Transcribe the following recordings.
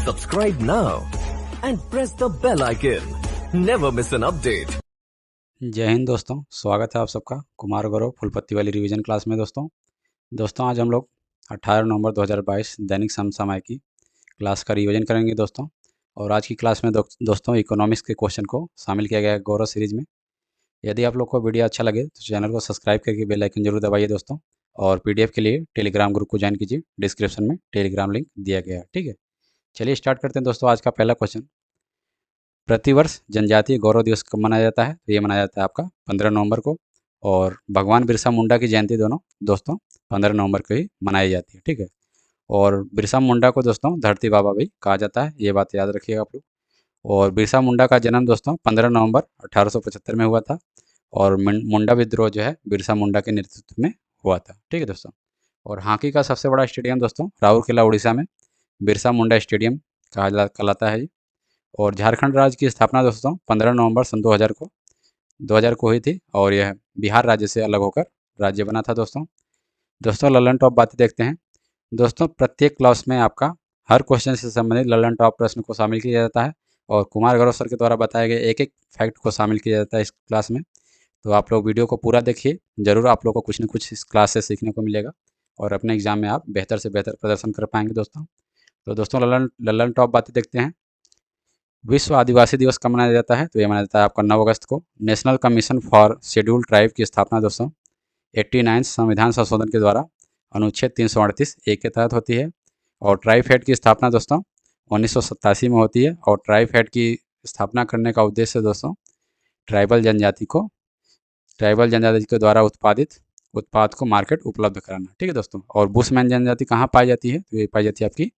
Subscribe now and press the bell icon. Never miss an update. जय हिंद दोस्तों, स्वागत है आप सबका कुमार गौरव फुलपत्ती वाली रिवीजन क्लास में। दोस्तों आज हम लोग 18 नवंबर 2022 दैनिक समसामयिक की क्लास का रिवीजन करेंगे दोस्तों। और आज की क्लास में दोस्तों इकोनॉमिक्स के क्वेश्चन को शामिल किया गया है गौरव सीरीज में। यदि आप लोग को वीडियो अच्छा लगे तो चैनल को सब्सक्राइब करके बेल आइकन जरूर दबाइए दोस्तों। और पीडीएफ के लिए टेलीग्राम ग्रुप को ज्वाइन कीजिए, डिस्क्रिप्शन में टेलीग्राम लिंक दिया गया है। ठीक है, चलिए स्टार्ट करते हैं दोस्तों। आज का पहला क्वेश्चन, प्रतिवर्ष जनजातीय गौरव दिवस कब मनाया जाता है? तो ये मनाया जाता है आपका 15 नवंबर को। और भगवान बिरसा मुंडा की जयंती दोनों दोस्तों 15 नवंबर को ही मनाई जाती है। ठीक है, और बिरसा मुंडा को दोस्तों धरती बाबा भी कहा जाता है, ये बात याद रखिएगा आप लोग। और बिरसा मुंडा का जन्म दोस्तों 15 नवंबर 1875 में हुआ था। और मुंडा विद्रोह जो है बिरसा मुंडा के नेतृत्व में हुआ था। ठीक है दोस्तों। और हॉकी का सबसे बड़ा स्टेडियम दोस्तों राउरकेला उड़ीसा में बिरसा मुंडा स्टेडियम कहलाता है। और झारखंड राज्य की स्थापना दोस्तों 15 नवंबर सन 2000 को हुई थी। और यह बिहार राज्य से अलग होकर राज्य बना था दोस्तों ललन टॉप बातें देखते हैं दोस्तों। प्रत्येक क्लास में आपका हर क्वेश्चन से संबंधित ललन टॉप प्रश्न को शामिल किया जाता है और कुमार गौरव सर के द्वारा बताए गए एक एक फैक्ट को शामिल किया जाता है इस क्लास में। तो आप लोग वीडियो को पूरा देखिए, जरूर आप लोग को कुछ न कुछ इस क्लास से सीखने को मिलेगा और अपने एग्जाम में आप बेहतर से बेहतर प्रदर्शन कर पाएंगे दोस्तों। तो दोस्तों ललन टॉप बातें देखते हैं। विश्व आदिवासी दिवस कब मनाया जाता है? तो ये मनाया जाता है आपका 9 अगस्त को। National commission for scheduled tribe की स्थापना दोस्तों 89 संविधान संशोधन के द्वारा अनुच्छेद 338 ए के तहत होती है। और ट्राइब फेड की स्थापना दोस्तों 1987 में होती है। और ट्राइब फेड की स्थापना करने का उद्देश्य दोस्तों ट्राइबल जनजाति के द्वारा उत्पाद को मार्केट उपलब्ध कराना। ठीक है दोस्तों। और बुशमैन जनजाति कहाँ पाई जाती है? तो ये पाई जाती है आपकी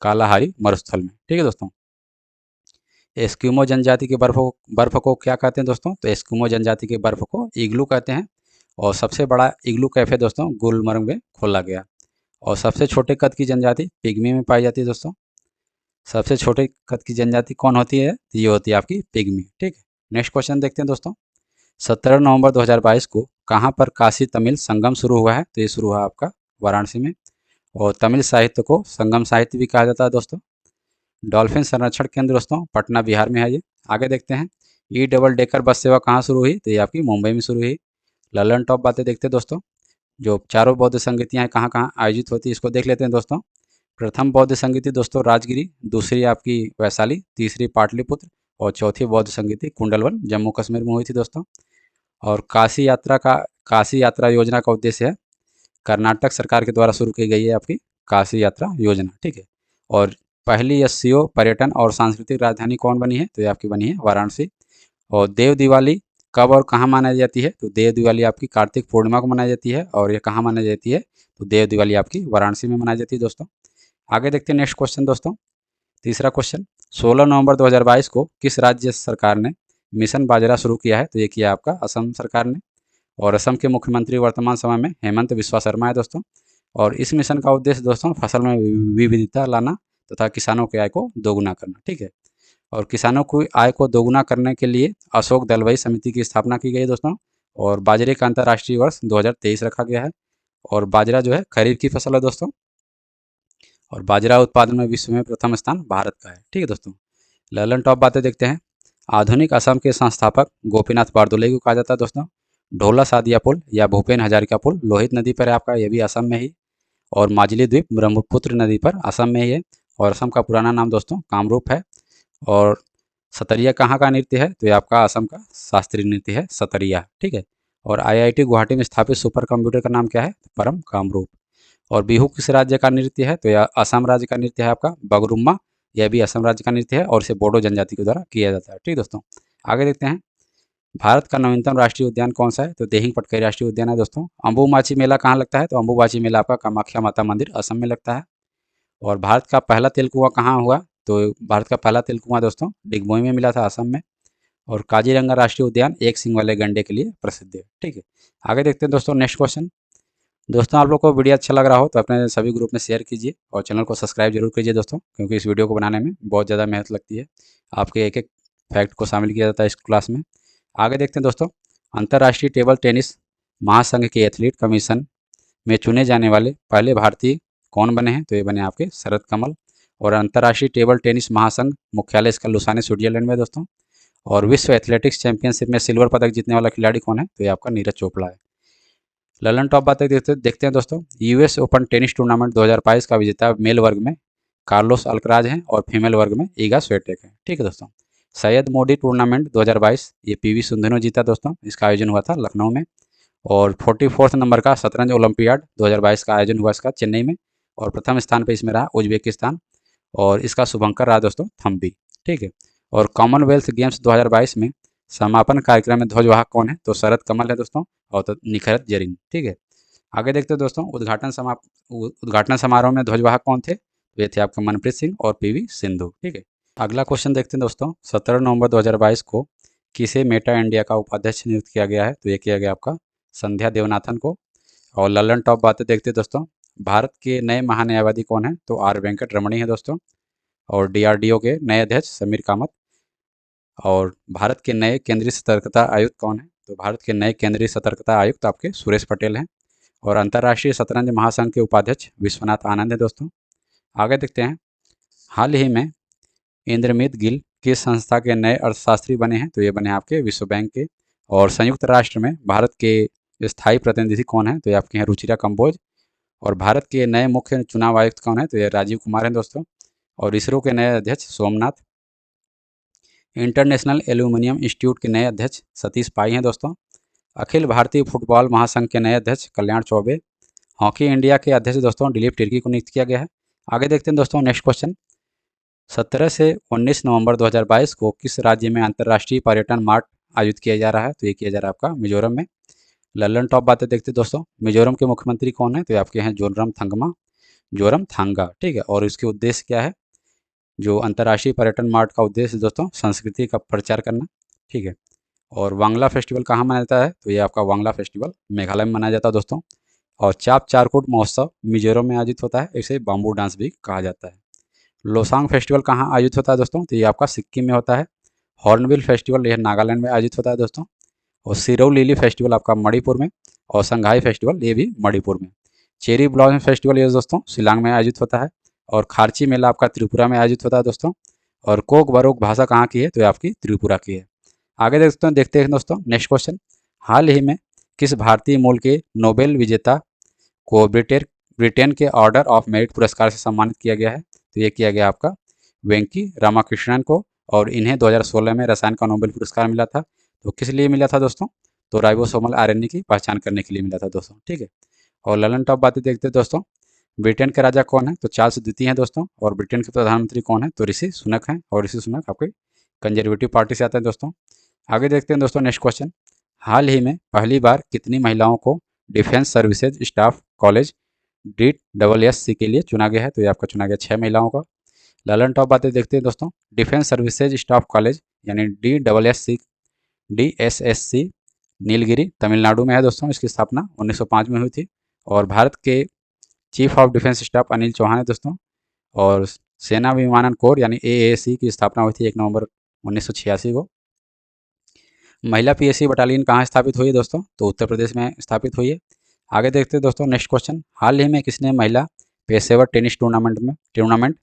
कालाहारी मरुस्थल में। ठीक है दोस्तों। एस्किमो जनजाति के बर्फ को क्या कहते हैं दोस्तों? तो एस्किमो जनजाति के बर्फ को इग्लू कहते हैं। और सबसे बड़ा इग्लू कैफे दोस्तों गुलमर्ग में खोला गया। और सबसे छोटे कद की जनजाति पिग्मी में पाई जाती है दोस्तों। सबसे छोटे कद की जनजाति कौन होती है? ये होती है आपकी पिग्मी। ठीक है, नेक्स्ट क्वेश्चन देखते हैं दोस्तों। 17 नवंबर 2022 को कहाँ पर काशी तमिल संगम शुरू हुआ है? तो ये शुरू हुआ आपका वाराणसी में। और तमिल साहित्य को संगम साहित्य भी कहा जाता है दोस्तों। डॉल्फिन संरक्षण केंद्र दोस्तों पटना बिहार में है ये। आगे देखते हैं ई डबल डेकर बस सेवा कहाँ शुरू हुई? तो ये आपकी मुंबई में शुरू हुई। ललन टॉप बातें देखते हैं दोस्तों। जो चारों बौद्ध संगीतियाँ कहाँ कहाँ आयोजित होती है इसको देख लेते हैं दोस्तों। प्रथम बौद्ध संगीति दोस्तों राजगिरी, दूसरी आपकी वैशाली, तीसरी पाटलिपुत्र और चौथी बौद्ध संगीति कुंडलवन जम्मू कश्मीर में हुई थी दोस्तों। और काशी यात्रा योजना का उद्देश्य है कर्नाटक सरकार के द्वारा शुरू की गई है आपकी काशी यात्रा योजना। ठीक है। और पहली एससीओ पर्यटन और सांस्कृतिक राजधानी कौन बनी है? तो ये आपकी बनी है वाराणसी। और देव दिवाली कब और कहाँ मनाई जाती है? तो देव दिवाली आपकी कार्तिक पूर्णिमा को मनाई जाती है। और ये कहाँ मनाई जाती है? तो देव दिवाली आपकी वाराणसी में मनाई जाती है दोस्तों। आगे देखते हैं नेक्स्ट क्वेश्चन दोस्तों। तीसरा क्वेश्चन, 16 नवंबर 2022 को किस राज्य सरकार ने मिशन बाजरा शुरू किया है? तो ये किया आपका असम सरकार ने। और असम के मुख्यमंत्री वर्तमान समय में हेमंत बिस्वा शर्मा है दोस्तों। और इस मिशन का उद्देश्य दोस्तों फसल में विविधता लाना तथा किसानों की आय को दोगुना करना। ठीक है। और किसानों की आय को दोगुना करने के लिए अशोक दलवाई समिति की स्थापना की गई है दोस्तों। और बाजरे का अंतर्राष्ट्रीय वर्ष 2023 रखा गया है। और बाजरा जो है खरीफ की फसल है दोस्तों। और बाजरा उत्पादन में विश्व में प्रथम स्थान भारत का है। ठीक है दोस्तों। ललन टॉप बातें देखते हैं। आधुनिक असम के संस्थापक गोपीनाथ बारदोलाई को कहा जाता है दोस्तों। ढोला सादिया पुल या भूपेन हजारिका पुल लोहित नदी पर है आपका, ये भी असम में ही। और माजली द्वीप ब्रह्मपुत्र नदी पर असम में ही है। और असम का पुराना नाम दोस्तों कामरूप है। और सतरिया कहाँ का नृत्य है? तो ये आपका असम का शास्त्रीय नृत्य है सतरिया। ठीक है। और आईआईटी गुवाहाटी में स्थापित सुपर कंप्यूटर का नाम क्या है? परम कामरूप। और बिहू किस राज्य का नृत्य है? तो यह असम राज्य का नृत्य है आपका बगरुम्मा, यह भी असम राज्य का नृत्य है और इसे बोडो जनजाति के द्वारा किया जाता है। ठीक दोस्तों। आगे देखते हैं भारत का नवीनतम राष्ट्रीय उद्यान कौन सा है? तो देहिंग पटकाई राष्ट्रीय उद्यान है दोस्तों। अम्बुबाची मेला कहाँ लगता है? तो अम्बुबाची मेला आपका कामाख्या माता मंदिर असम में लगता है। और भारत का पहला तेल कुआं कहाँ हुआ? तो भारत का पहला तेल कुआं दोस्तों डिगबोई में मिला था असम में। और काजीरंगा राष्ट्रीय उद्यान एक सींग वाले गंडे के लिए प्रसिद्ध है। ठीक है। आगे देखते हैं दोस्तों नेक्स्ट क्वेश्चन। दोस्तों आप लोग को वीडियो अच्छा लग रहा हो तो अपने सभी ग्रुप में शेयर कीजिए और चैनल को सब्सक्राइब जरूर कीजिए दोस्तों, क्योंकि इस वीडियो को बनाने में बहुत ज़्यादा मेहनत लगती है। आपके एक एक फैक्ट को शामिल किया जाता है इस क्लास में। आगे देखते हैं दोस्तों, अंतर्राष्ट्रीय टेबल टेनिस महासंघ के एथलीट कमीशन में चुने जाने वाले पहले भारतीय कौन बने हैं? तो ये बने आपके शरद कमल। और अंतर्राष्ट्रीय टेबल टेनिस महासंघ मुख्यालय इसका लुसाने स्विट्जरलैंड में दोस्तों। और विश्व एथलेटिक्स चैंपियनशिप में सिल्वर पदक जीतने वाला खिलाड़ी कौन है, तो ये आपका नीरज चोपड़ा है। ललन टॉप बातें देखते हैं दोस्तों। यूएस ओपन टेनिस टूर्नामेंट 2022 का विजेता मेल वर्ग में कार्लोस अल्कराज हैं और फीमेल वर्ग में ईगा स्वियाटेक है। ठीक है दोस्तों। सैयद मोदी टूर्नामेंट 2022 ये पीवी सिंधु ने जीता दोस्तों। इसका आयोजन हुआ था लखनऊ में। और 44 नंबर का शतरंज ओलंपियाड 2022 का आयोजन हुआ इसका चेन्नई में। और प्रथम स्थान पर इसमें रहा उज्बेकिस्तान और इसका शुभंकर रहा दोस्तों थम्बी। ठीक है। और कॉमनवेल्थ गेम्स 2022 में समापन कार्यक्रम में ध्वजवाहक कौन है, तो शरद कमल है दोस्तों और तो निखरत जरीन। ठीक है। आगे देखते हैं दोस्तों उद्घाटन समारोह में ध्वजवाहक कौन थे, तो ये थे आपके मनप्रीत सिंह और पीवी सिंधु। ठीक है। अगला क्वेश्चन देखते हैं दोस्तों। 17 नवंबर 2022 को किसे मेटा इंडिया का उपाध्यक्ष नियुक्त किया गया है, तो ये किया गया आपका संध्या देवनाथन को। और ललन टॉप बातें देखते हैं दोस्तों। भारत के नए महान्यायवादी कौन है, तो आर वेंकट रमणी है दोस्तों। और डीआरडीओ के नए अध्यक्ष समीर कामत। और भारत के नए केंद्रीय सतर्कता आयुक्त कौन है, तो भारत के नए केंद्रीय सतर्कता आयुक्त आपके सुरेश पटेल हैं। और अंतर्राष्ट्रीय शतरंज महासंघ के उपाध्यक्ष विश्वनाथ आनंद है दोस्तों। आगे देखते हैं। हाल ही में इंद्रमीत गिल किस संस्था के नए अर्थशास्त्री बने हैं, तो ये बने आपके विश्व बैंक के। और संयुक्त राष्ट्र में भारत के स्थायी प्रतिनिधि कौन है, तो ये आपके हैं रुचिरा कंबोज। और भारत के नए मुख्य चुनाव आयुक्त कौन है, तो ये राजीव कुमार हैं दोस्तों। और इसरो के नए अध्यक्ष सोमनाथ। इंटरनेशनल एल्यूमिनियम इंस्टीट्यूट के नए अध्यक्ष सतीश पाई हैं दोस्तों। अखिल भारतीय फुटबॉल महासंघ के नए अध्यक्ष कल्याण चौबे। हॉकी इंडिया के अध्यक्ष दोस्तों दिलीप तिर्की को नियुक्त किया गया है। आगे देखते हैं दोस्तों नेक्स्ट क्वेश्चन। 17 से 19 नवंबर 2022 को किस राज्य में अंतर्राष्ट्रीय पर्यटन मार्ट आयोजित किया जा रहा है, तो ये किया जा रहा है आपका मिजोरम में। ललन टॉप बातें देखते हैं दोस्तों। मिजोरम के मुख्यमंत्री कौन है, तो ये आपके हैं जोरमथंगा। ठीक है। और इसके उद्देश्य क्या है, जो अंतर्राष्ट्रीय पर्यटन मार्ट का उद्देश्य दोस्तों संस्कृति का प्रचार करना। ठीक है। और वांगला फेस्टिवल कहाँ मनाया जाता है, तो ये आपका वांगला फेस्टिवल मेघालय में मनाया जाता है दोस्तों। और चाप चारकोट महोत्सव मिजोरम में आयोजित होता है, इसे बाम्बू डांस भी कहा जाता है। लोसांग फेस्टिवल कहाँ आयोजित होता है दोस्तों, तो ये आपका सिक्किम में होता है। हॉर्नबिल फेस्टिवल यह नागालैंड में आयोजित होता है दोस्तों। और सिरोव लिली फेस्टिवल आपका मणिपुर में। और संघाई फेस्टिवल ये भी मणिपुर में। चेरी ब्लॉसम फेस्टिवल ये दोस्तों शिलांग में आयोजित होता है। और खार्ची मेला आपका त्रिपुरा में आयोजित होता है दोस्तों। और कोक बरोक भाषा कहाँ की है, तो ये आपकी त्रिपुरा की है। आगे देखते हैं दोस्तों नेक्स्ट क्वेश्चन। हाल ही में किस भारतीय मूल के नोबेल विजेता को ब्रिटेन के ऑर्डर ऑफ मेरिट पुरस्कार से सम्मानित किया गया है, तो ये किया गया आपका वेंकी रामाकृष्णन को। और इन्हें 2016 में रसायन का नोबेल पुरस्कार मिला था। तो किस लिए मिला था दोस्तों, तो राइबोसोमल आरएनए की पहचान करने के लिए मिला था दोस्तों। ठीक है। और ललन टॉप बातें देखते हैं दोस्तों। ब्रिटेन के राजा कौन है, तो चार्ल्स द्वितीय हैं दोस्तों। और ब्रिटेन के प्रधानमंत्री कौन है, तो ऋषि सुनक हैं। और ऋषि सुनक आपके कंजर्वेटिव पार्टी से आते हैं दोस्तों। आगे देखते हैं दोस्तों नेक्स्ट क्वेश्चन। हाल ही में पहली बार कितनी महिलाओं को defence services staff college DSSC के लिए चुना गया है, तो ये आपका चुना गया 6 महिलाओं का। ललन टॉप बातें देखते हैं दोस्तों। डिफेंस सर्विसेज स्टाफ कॉलेज यानी DSSC नीलगिरी तमिलनाडु में है दोस्तों। इसकी स्थापना 1905 में हुई थी। और भारत के chief of defence staff Anil Chauhan है दोस्तों। और सेना विमानन कोर यानी AAC की स्थापना हुई थी 1 नवंबर 1986 को। महिला PSC बटालियन कहाँ स्थापित हुई है दोस्तों, तो उत्तर प्रदेश में स्थापित हुई है। आगे देखते हैं दोस्तों नेक्स्ट क्वेश्चन। हाल ही में किसने महिला पेशेवर tennis tournament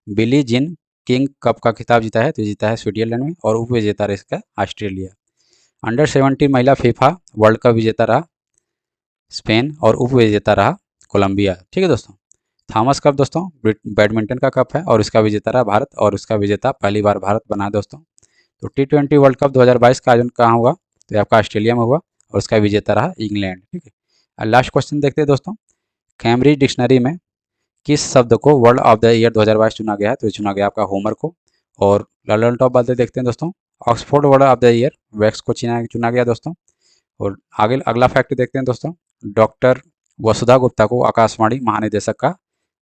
Billie Jean King cup का खिताब जीता है, तो जीता है स्विट्जरलैंड में। और उप विजेता रहा इसका ऑस्ट्रेलिया। अंडर 17 महिला फीफा वर्ल्ड कप विजेता रहा स्पेन। और उप विजेता रहा कोलंबिया। ठीक है दोस्तों। थॉमस कप दोस्तों बैडमिंटन का कप है और इसका विजेता रहा भारत। और इसका विजेता पहली बार भारत बना दोस्तों। तो T20 वर्ल्ड कप 2022 का आयोजन कहाँ हुआ, तो आपका ऑस्ट्रेलिया में हुआ। और इसका विजेता रहा इंग्लैंड। ठीक है। और लास्ट क्वेश्चन देखते हैं दोस्तों। कैम्ब्रिज डिक्शनरी में किस शब्द को वर्ड ऑफ द ईयर 2022 चुना गया है, तो चुना गया आपका होमर को। और ललन टॉप बातें देखते हैं दोस्तों। Oxford word of the ear wax को चुना गया दोस्तों। और आगे अगला फैक्ट देखते हैं दोस्तों। डॉक्टर वसुधा गुप्ता को आकाशवाणी महानिदेशक का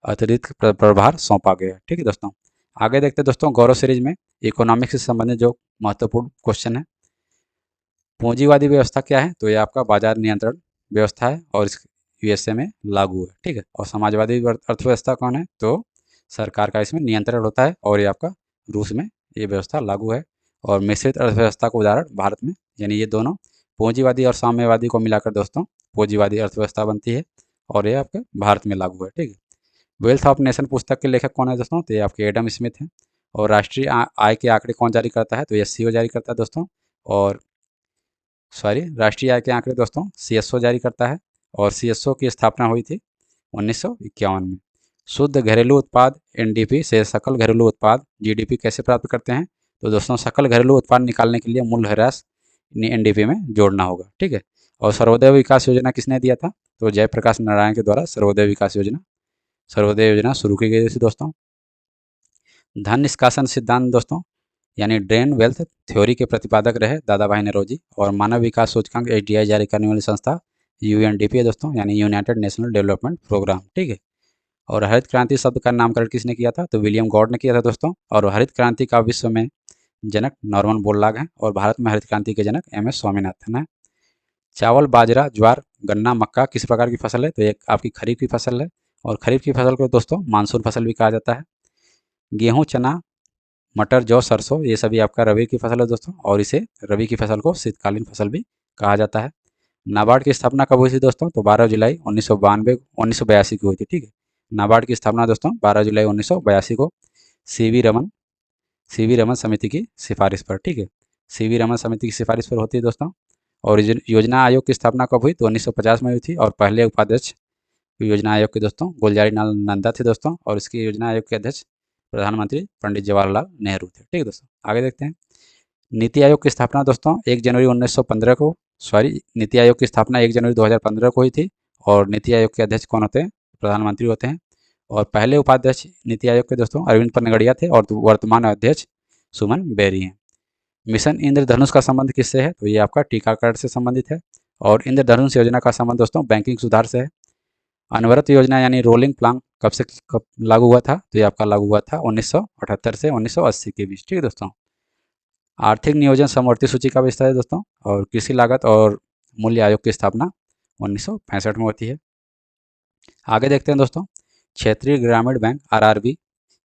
अतिरिक्त प्रभार सौंपा गया। ठीक है दोस्तों। आगे देखते हैं दोस्तों गौरव सीरीज में इकोनॉमिक्स से संबंधित जो महत्वपूर्ण क्वेश्चन है। पूंजीवादी व्यवस्था क्या है, तो ये आपका बाजार नियंत्रण व्यवस्था है और इस USA में लागू है। ठीक है। और समाजवादी अर्थव्यवस्था कौन है, तो सरकार का इसमें नियंत्रण होता है। और ये आपका रूस में ये व्यवस्था लागू है। और मिश्रित अर्थव्यवस्था का उदाहरण भारत में, यानी ये दोनों पूंजीवादी और साम्यवादी को मिलाकर दोस्तों पूंजीवादी अर्थव्यवस्था बनती है। और ये आपके भारत में लागू है। ठीक है। वेल्थ ऑफ नेशन पुस्तक के लेखक कौन है दोस्तों? तो ये आपके एडम स्मिथ हैं। और राष्ट्रीय आय के आंकड़े कौन जारी करता है? तो एससीओ जारी करता है दोस्तों। और राष्ट्रीय आय के आंकड़े दोस्तों सीएसओ जारी करता है। और सीएसओ की स्थापना हुई थी 1951 में। शुद्ध घरेलू उत्पाद एनडीपी से सकल घरेलू उत्पाद जीडीपी कैसे प्राप्त करते हैं? तो दोस्तों सकल घरेलू उत्पाद निकालने के लिए मूल्यह्रास एनडीपी में जोड़ना होगा, ठीक है। और सर्वोदय विकास योजना किसने दिया था? तो जयप्रकाश नारायण के द्वारा सर्वोदय योजना शुरू की गई थी दोस्तों। धन निष्कासन सिद्धांत दोस्तों यानी ड्रेन वेल्थ थ्योरी के प्रतिपादक रहे दादा भाई नौरोजी। और मानव विकास सूचकांक एचडीआई जारी करने वाली संस्था यूएनडीपी है दोस्तों, यानी यूनाइटेड नेशनल डेवलपमेंट प्रोग्राम, ठीक है। और हरित क्रांति शब्द का नामकरण किसने किया था? तो विलियम गॉड ने किया था दोस्तों। और हरित क्रांति का विश्व में जनक नॉर्मन बोरलॉग हैं। और भारत में हरित क्रांति के जनक एमएस स्वामीनाथन हैं। चावल, बाजरा, ज्वार, गन्ना, मक्का किस प्रकार की फसल है? तो एक आपकी खरीफ की फसल है। और खरीफ की फसल को दोस्तों मानसून फसल भी कहा जाता है। गेहूँ, चना, मटर, जौ, सरसों ये सभी आपका रबी की फसल है दोस्तों। और इसे रबी की फसल को शीतकालीन फसल भी कहा जाता है। नाबार्ड की स्थापना कब हुई थी दोस्तों? तो 12 जुलाई 1982 की हुई थी, ठीक है। नाबार्ड की स्थापना दोस्तों 12 जुलाई 1982 को सीवी रमन समिति की सिफारिश पर, ठीक है। सीवी रमन समिति की सिफारिश पर होती है दोस्तों। और योजना आयोग की स्थापना कब हुई? तो 1950 में हुई थी। और पहले उपाध्यक्ष योजना आयोग के दोस्तों गुलजारी लाल नंदा थे दोस्तों। और इसकी योजना आयोग के अध्यक्ष प्रधानमंत्री पंडित जवाहरलाल नेहरू थे, ठीक है दोस्तों। आगे देखते हैं। नीति आयोग की स्थापना दोस्तों 1 जनवरी 1915 को नीति आयोग की स्थापना 1 जनवरी 2015 को हुई थी। और नीति आयोग के अध्यक्ष कौन होते हैं? प्रधानमंत्री होते हैं। और पहले उपाध्यक्ष नीति आयोग के दोस्तों अरविंद पनगड़िया थे। और वर्तमान अध्यक्ष सुमन बेरी हैं। मिशन इंद्रधनुष का संबंध किससे है? तो ये आपका टीकाकरण से संबंधित है। और इंद्रधनुष योजना का संबंध दोस्तों बैंकिंग सुधार से है। अनवरत योजना यानी रोलिंग प्लान कब लागू हुआ था? तो ये आपका लागू हुआ था 1978 से 1980 के बीच, ठीक है दोस्तों। आर्थिक नियोजन समवर्ती सूची का विस्तार है दोस्तों। और कृषि लागत और मूल्य आयोग की स्थापना 1965 में होती है। आगे देखते हैं दोस्तों। क्षेत्रीय ग्रामीण बैंक आरआरबी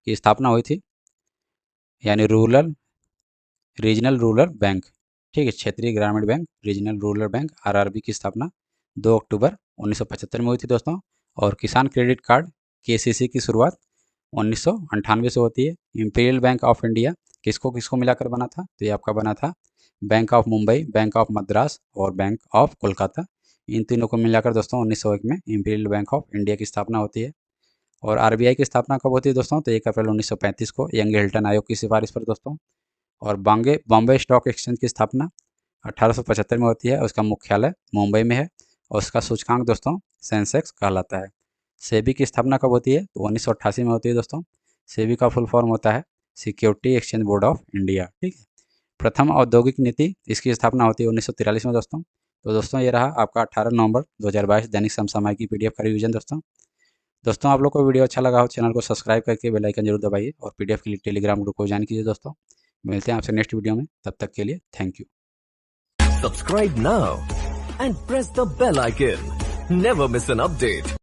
की स्थापना हुई थी, यानी रीजनल रूरल बैंक, ठीक है। क्षेत्रीय ग्रामीण bank regional rural bank RRB की स्थापना 2 अक्टूबर 1975 में हुई थी दोस्तों। और किसान क्रेडिट कार्ड केसीसी की शुरुआत 1998 से होती है। इंपीरियल बैंक ऑफ इंडिया किसको किसको मिलाकर बना था? तो ये आपका बना था bank of Mumbai, bank of Madras और बैंक ऑफ कोलकाता। इन तीनों को मिलाकर दोस्तों 1901 में इंपीरियल बैंक ऑफ इंडिया की स्थापना होती है। और आरबीआई की स्थापना कब होती है दोस्तों? तो 1 अप्रैल 1935 को यंग हिल्टन आयोग की सिफारिश पर दोस्तों। और बॉम्बे स्टॉक एक्सचेंज की स्थापना 1875 में होती है। उसका मुख्यालय मुंबई में है। और उसका सूचकांक दोस्तों सेंसेक्स कहलाता है। सेबी की स्थापना कब होती है? तो 1988 में होती है दोस्तों। सेबी का फुल फॉर्म होता है security exchange board of India, ठीक है। प्रथम औद्योगिक नीति इसकी स्थापना होती है 1943 में दोस्तों। तो दोस्तों ये रहा आपका 18 नवंबर 2022 दैनिक समसामयिक की पीडीएफ का रिवीजन दोस्तों आप लोग को वीडियो अच्छा लगा हो चैनल को सब्सक्राइब करके बेल आइकन जरूर दबाइए। और पीडीएफ के लिए टेलीग्राम ग्रुप को ज्वाइन कीजिए दोस्तों। मिलते हैं आपसे नेक्स्ट वीडियो में, तब तक के लिए thank you. Subscribe now and press the bell icon. Never miss an update.